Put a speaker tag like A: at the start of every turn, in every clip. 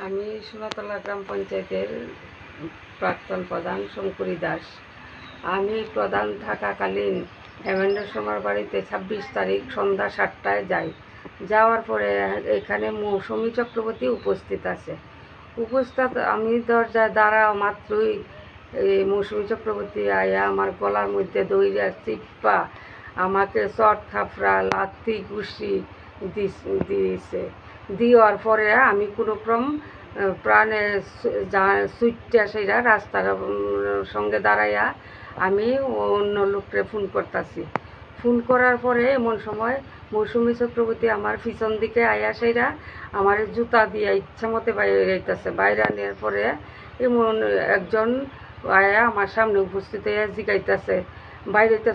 A: আমি সোনাতলা গ্রাম পঞ্চায়েতের প্রাক্তন প্রধান শঙ্করী দাস। আমি প্রধান থাকাকালীন হেমেন্দ্র শর্মার বাড়িতে 26 তারিখ সন্ধ্যা 7টায় যাই। যাওয়ার পরে এখানে মৌসুমী চক্রবর্তী উপস্থিত আছে। আমি দরজায় দাঁড়া মাত্রই এই মৌসুমী চক্রবর্তী আয়া আমার গলার মধ্যে দইরা চিপ্পা আমাকে চট থাপড়া লাথি ঘুষি দিয়েছে। দেওয়ার পরে আমি কোনোক্রম প্রাণে সুইটটা সেটা রাস্তার সঙ্গে দাঁড়াইয়া আমি অন্য লোককে ফোন করতেছি। ফোন করার পরে এমন সময় মৌসুমী চক্রবর্তী আমার পিছন দিকে আয়া সেরা আমার জুতা দিয়ে ইচ্ছা মতো বাইরে যাইতেছে। বাইরে আনার পরে এমন একজন আয়া আমার সামনে উপস্থিত হইয়া জিগাইতেছে বাইরেতে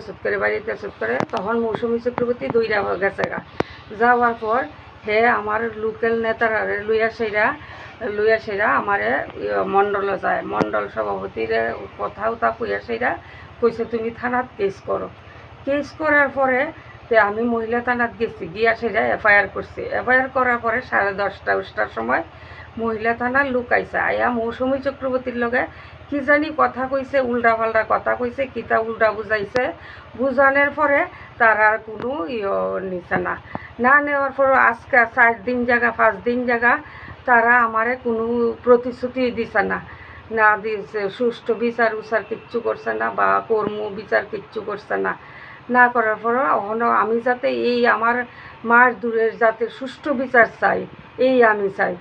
A: চুট করে। তখন মৌসুমী চক্রবর্তী দইরা গেছে যাওয়ার পর হে আমার লোকাল নেতারা লইয়া সেরা আমারে মণ্ডলে যায়। মণ্ডল সভাপতির কথাও তা কইয়া সেরা কইছে তুমি থানাত কেস করো। কেস করার পরে আমি মহিলা থানাত গেছি, গিয়া সেরা এফআইআর করছি। এফআইআর করার পরে 10:30-11টার সময় মহিলা থানার লোক আইসা আয়া মৌসুমী চক্রবর্তীর লগে কি জানি কথা কইছে, উল্টা পাল্টা কথা কইছে, কিতা উল্টা বুঝাইছে। বুঝানোর পরে তার আর কোনো নিছে না নেওয়ার পর আজকে 4 দিন জায়গা 5 দিন জায়গা তারা আমারে কোনো প্রতিশ্রুতি দিছে না দিয়েছে। সুষ্ঠু বিচার কিচ্ছু করছে না, বা কর্ম বিচার কিচ্ছু করছে না করার পর আমি যাতে এই আমার মার দূরের যাতে সুষ্ঠু বিচার চাই, এই আমি চাই।